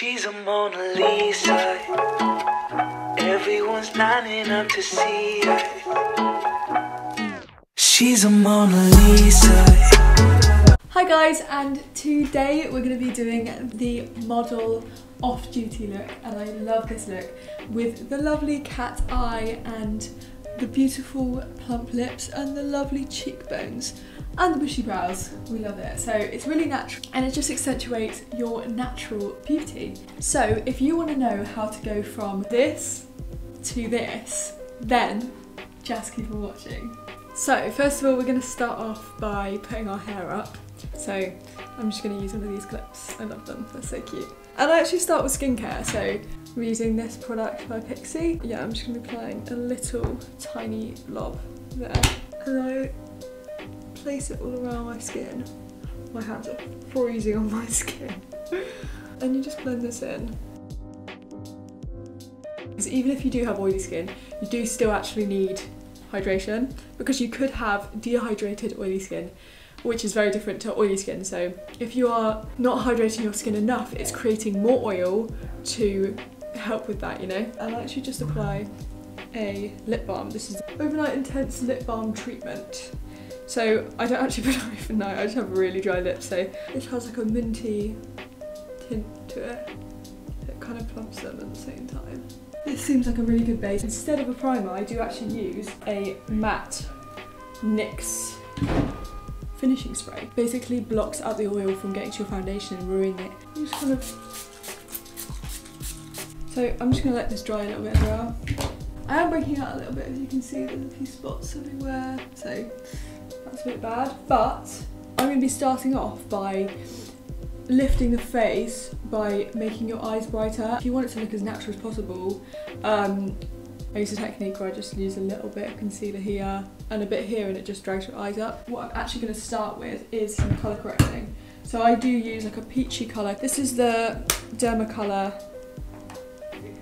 She's a Mona Lisa. Everyone's lining up to see her. She's a Mona Lisa. Hi guys, and today we're going to be doing the model off-duty look, and I love this look with the lovely cat eye and the beautiful plump lips and the lovely cheekbones and the bushy brows. We love it. So it's really natural and it just accentuates your natural beauty. So if you want to know how to go from this to this, then just keep on watching. So first of all, we're going to start off by putting our hair up. So I'm just going to use one of these clips. I love them, they're so cute. And I actually start with skincare, so I'm using this product by Pixie. Yeah, I'm just going to be applying a little tiny blob there. And I place it all around my skin. My hands are freezing on my skin. And you just blend this in. Because even if you do have oily skin, you do still actually need hydration, because you could have dehydrated oily skin, which is very different to oily skin. So if you are not hydrating your skin enough, it's creating more oil to help with that, you know. And I actually just apply a lip balm. This is Overnight Intense Lip Balm Treatment. So I don't actually put it on overnight, I just have really dry lips, so it has like a minty tint to it. It kind of plumps them at the same time. This seems like a really good base. Instead of a primer, I do actually use a matte NYX finishing spray. Basically blocks out the oil from getting to your foundation and ruining it. So I'm just gonna let this dry a little bit as well. I am breaking out a little bit, as you can see there's a few spots everywhere, so that's a bit bad. But I'm gonna be starting off by lifting the face by making your eyes brighter. If you want it to look as natural as possible, I use a technique where I just use a little bit of concealer here and a bit here, and it just drags your eyes up. What I'm actually going to start with is some colour correcting. So I do use like a peachy colour. This is the Dermacolour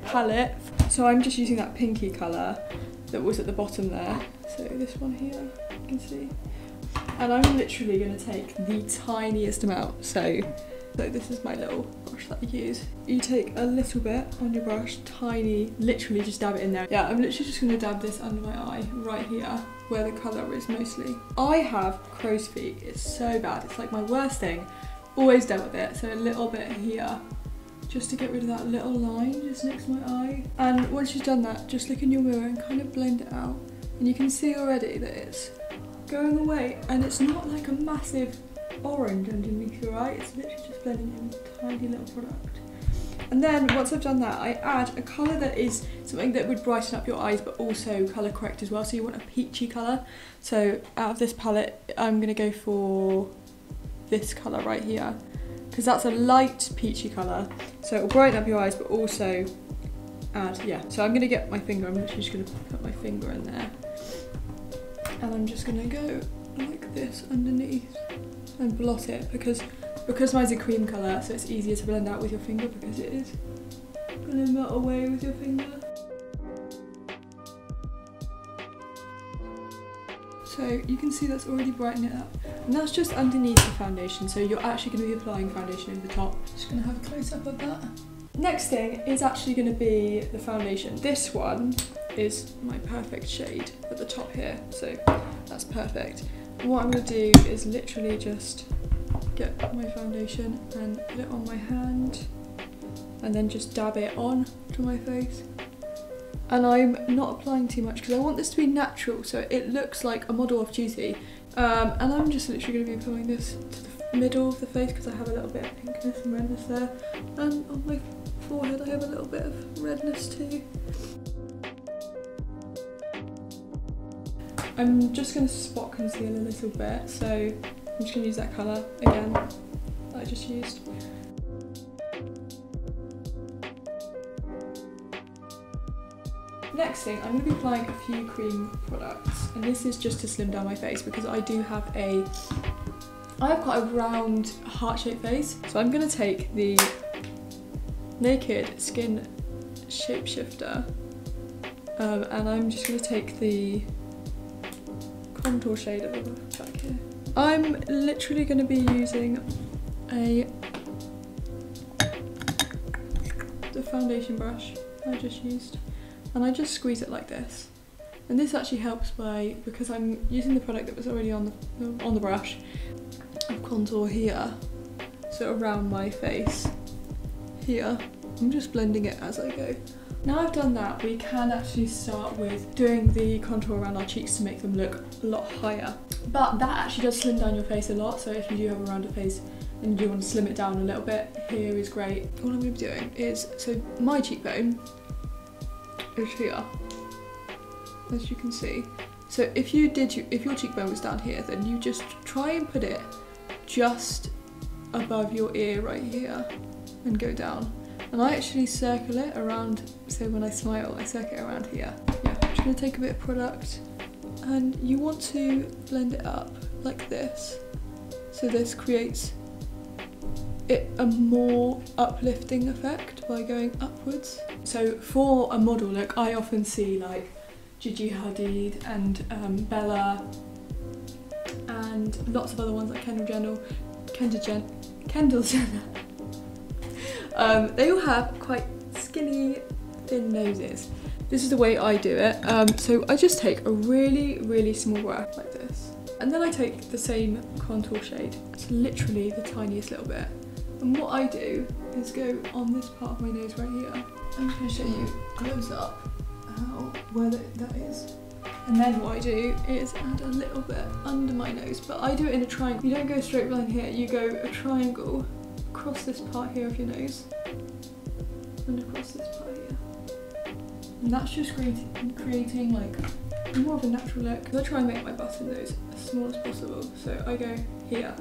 palette. So I'm just using that pinky colour that was at the bottom there. So this one here, you can see. And I'm literally going to take the tiniest amount. So this is my little brush that I use. You take a little bit on your brush, tiny, literally just dab it in there. Yeah, I'm literally just going to dab this under my eye, right here, where the colour is mostly. I have crow's feet, it's so bad, it's like my worst thing. Always dealt with it, so a little bit here, just to get rid of that little line just next to my eye. And once you've done that, just look in your mirror and kind of blend it out. And you can see already that it's going away, and it's not like a massive orange underneath your eye, it's literally just blending in a tiny little product. And then once I've done that, I add a colour that is something that would brighten up your eyes but also colour correct as well. So you want a peachy colour. So out of this palette, I'm going to go for this colour right here, because that's a light peachy colour. So it will brighten up your eyes but also add, yeah. So I'm going to get my finger, I'm literally just going to put my finger in there. And I'm just going to go like this underneath and blot it, because mine's a cream colour, so it's easier to blend out with your finger because it is going to melt away with your finger. So you can see that's already brightening it up, and that's just underneath the foundation, so you're actually going to be applying foundation over the top. Just going to have a close up of that. Next thing is actually going to be the foundation. This one is my perfect shade at the top here, so that's perfect. What I'm going to do is literally just get my foundation and put it on my hand and then just dab it on to my face. And I'm not applying too much because I want this to be natural, so it looks like a model off duty. And I'm just literally going to be applying this to the middle of the face because I have a little bit of pinkness and redness there. And on my forehead I have a little bit of redness too. I'm just going to spot conceal a little bit, so I'm just going to use that colour again that I just used. Next thing, I'm going to be applying a few cream products, and this is just to slim down my face because I have quite a round heart-shaped face. So I'm going to take the Naked Skin Shapeshifter, and I'm just going to take the contour shade at the back here. I'm literally going to be using a the foundation brush I just used and I just squeeze it like this. And this actually helps because I'm using the product that was already on the brush. I've contour here, so around my face here. I'm just blending it as I go. Now I've done that, we can actually start with doing the contour around our cheeks to make them look a lot higher. But that actually does slim down your face a lot, so if you do have a rounder face and you do want to slim it down a little bit, here is great. What I'm going to be doing is, so my cheekbone is here, as you can see. So if your cheekbone was down here, then you just try and put it just above your ear right here and go down. And I actually circle it around, so when I smile, I circle it around here. Yeah, I'm just going to take a bit of product and you want to blend it up like this. So this creates a more uplifting effect by going upwards. So for a model look, I often see like Gigi Hadid and Bella and lots of other ones like Kendall Jenner. They all have quite skinny, thin noses. This is the way I do it. So I just take a really, really small brush like this. And then I take the same contour shade. It's literally the tiniest little bit. And what I do is go on this part of my nose right here. I'm just going to show you close up where that is. And then what I do is add a little bit under my nose, but I do it in a triangle. You don't go straight line here, you go a triangle across this part here of your nose and across this part here. And that's just creating like more of a natural look. I try and make my button nose as small as possible, so I go here.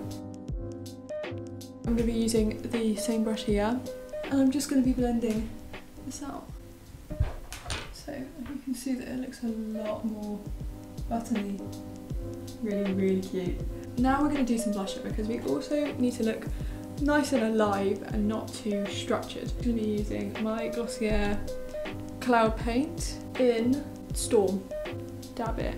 I'm going to be using the same brush here and I'm just going to be blending this out. So you can see that it looks a lot more buttony. Really, really cute. Now we're going to do some blusher because we also need to look nice and alive and not too structured. I'm going to be using my Glossier Cloud Paint in Storm. Dab it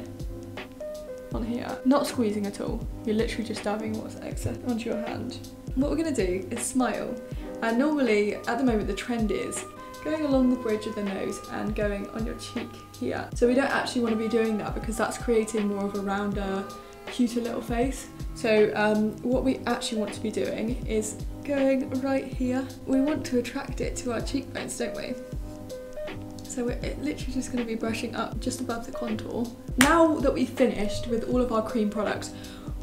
on here. Not squeezing at all. You're literally just dabbing what's excess onto your hand. What we're going to do is smile. And normally, at the moment, the trend is going along the bridge of the nose and going on your cheek here. So we don't actually want to be doing that because that's creating more of a rounder, cuter little face. So what we actually want to be doing is going right here. We want to attract it to our cheekbones, don't we? So we're literally just going to be brushing up just above the contour. Now that we've finished with all of our cream products,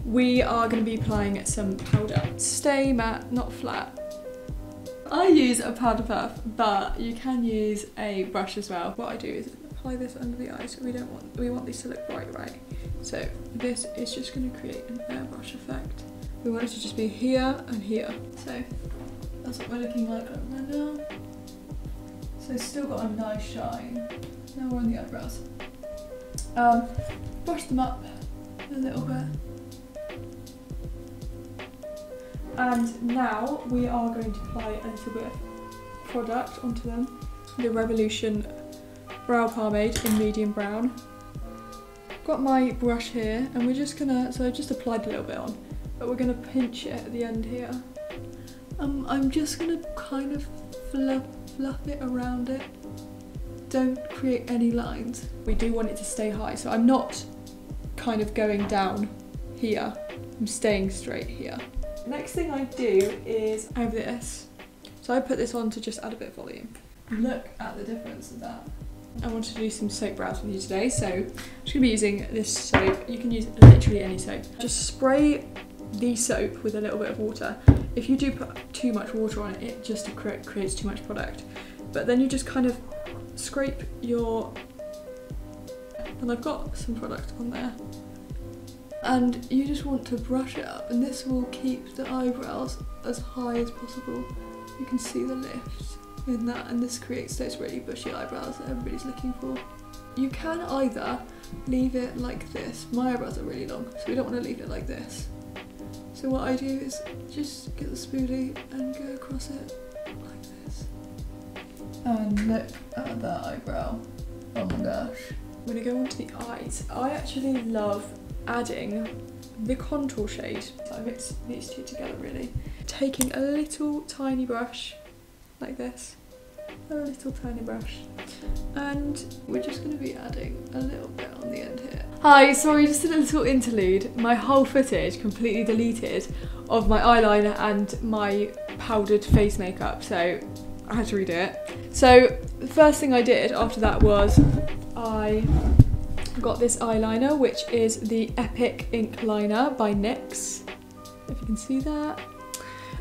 we are going to be applying some powder. Stay matte, not flat. I use a powder puff, but you can use a brush as well. What I do is apply this under the eyes. We want these to look bright, right? So this is just going to create an airbrush effect. We want it to just be here and here. So that's what we're looking like right now. So still got a nice shine. Now we're on the eyebrows. Brush them up a little bit. And now we are going to apply a little bit of product onto them. The Revolution Brow Pomade in medium brown. Got my brush here and we're just gonna, so I just applied a little bit on, but we're gonna pinch it at the end here. I'm just gonna kind of fluff it around it. Don't create any lines. We do want it to stay high, so I'm not kind of going down here. I'm staying straight here. Next thing I do is I have this. So I put this on to just add a bit of volume. Look at the difference of that. I want to do some soap brows with you today, so I'm just going to be using this soap. You can use literally any soap. Just spray the soap with a little bit of water. If you do put too much water on it, it just creates too much product. But then you just kind of scrape your... And I've got some product on there. And you just want to brush it up, and this will keep the eyebrows as high as possible. You can see the lift in that, and this creates those really bushy eyebrows that everybody's looking for. You can either leave it like this. My eyebrows are really long, so we don't want to leave it like this. So what I do is just get the spoolie and go across it like this. And look at that eyebrow. Oh my gosh. I'm going to go on to the eyes. I actually love adding the contour shade. So I mix these two together really. Taking a little tiny brush like this a little tiny brush. And we're just going to be adding a little bit on the end here. Hi, sorry, just a little interlude. My whole footage completely deleted of my eyeliner and my powdered face makeup, so I had to redo it. So the first thing I did after that was I got this eyeliner, which is the Epic Ink Liner by NYX, if you can see that.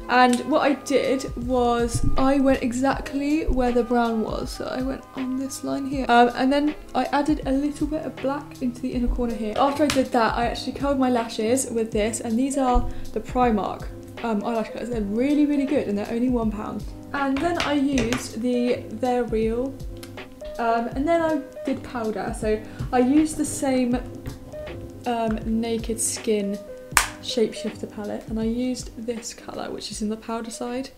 And what I did was I went exactly where the brown was, so I went on this line here, and then I added a little bit of black into the inner corner here. After I did that, I actually curled my lashes with this, and these are the Primark eyelash curlers. They're really, really good, and they're only £1. And then I used the They're Real, and then I did powder. So I used the same Naked Skin Shapeshifter palette, and I used this colour, which is in the powder side.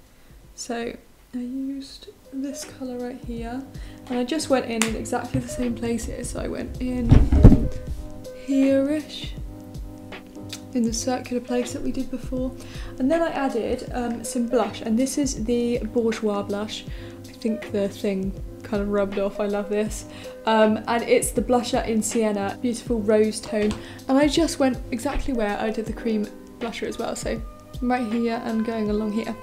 So I used this colour right here, and I just went in exactly the same places. So I went in here-ish, in the circular place that we did before, and then I added some blush, and this is the Bourjois blush. I think the thing kind of rubbed off. I love this, and it's the blusher in Sienna, beautiful rose tone, and I just went exactly where I did the cream blusher as well, so right here and going along here.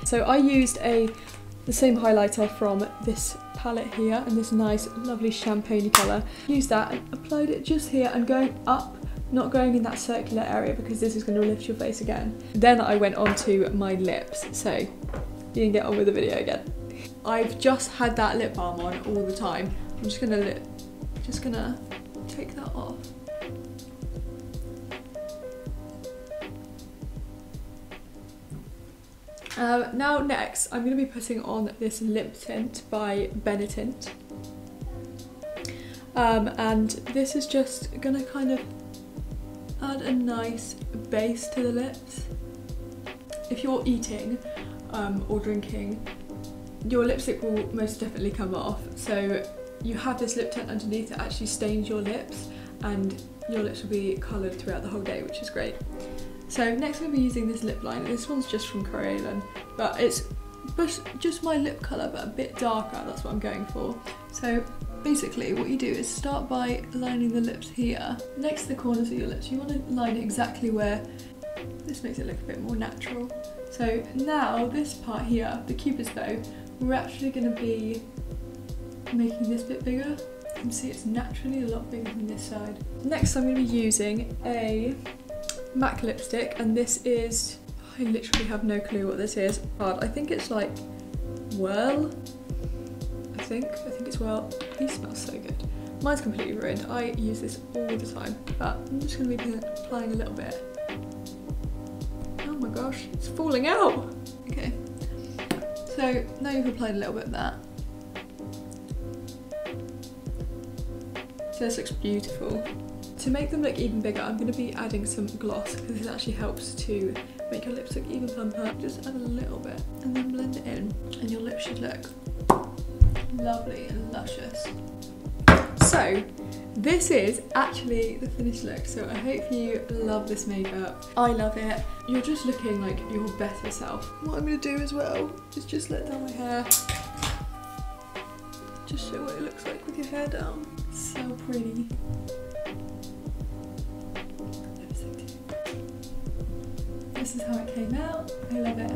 So I used the same highlighter from this palette here, and this nice lovely champagne colour. Used that and applied it just here and going up, not going in that circular area because this is going to lift your face again. Then I went on to my lips, so you can get on with the video again. I've just had that lip balm on all the time. I'm just gonna take that off. Now next, I'm gonna be putting on this lip tint by Benetint. And this is just gonna kind of add a nice base to the lips. If you're eating or drinking, your lipstick will most definitely come off, so you have this lip tint underneath that actually stains your lips, and your lips will be coloured throughout the whole day, which is great. So next I'm going to be using this lip liner. This one's just from Corallan, but it's just my lip colour but a bit darker, that's what I'm going for. So basically what you do is start by lining the lips here. Next to the corners of your lips, you want to line it exactly where, this makes it look a bit more natural. So now this part here, the cupid's bow, we're actually going to be making this bit bigger. You can see it's naturally a lot bigger than this side. Next I'm going to be using a MAC lipstick, and this is, I literally have no clue what this is. I think it's like Whirl. I think it's Whirl. These smell so good. Mine's completely ruined. I use this all the time, but I'm just going to be applying a little bit. Oh my gosh, it's falling out! Okay. So now you've applied a little bit of that. So this looks beautiful. To make them look even bigger, I'm going to be adding some gloss because this actually helps to make your lips look even plumper. Just add a little bit and then blend it in, and your lips should look lovely and luscious. So this is actually the finished look, so I hope you love this makeup. I love it. You're just looking like your better self. What I'm going to do as well is just let down my hair. Just show what it looks like with your hair down. So pretty. This is how it came out. I love it.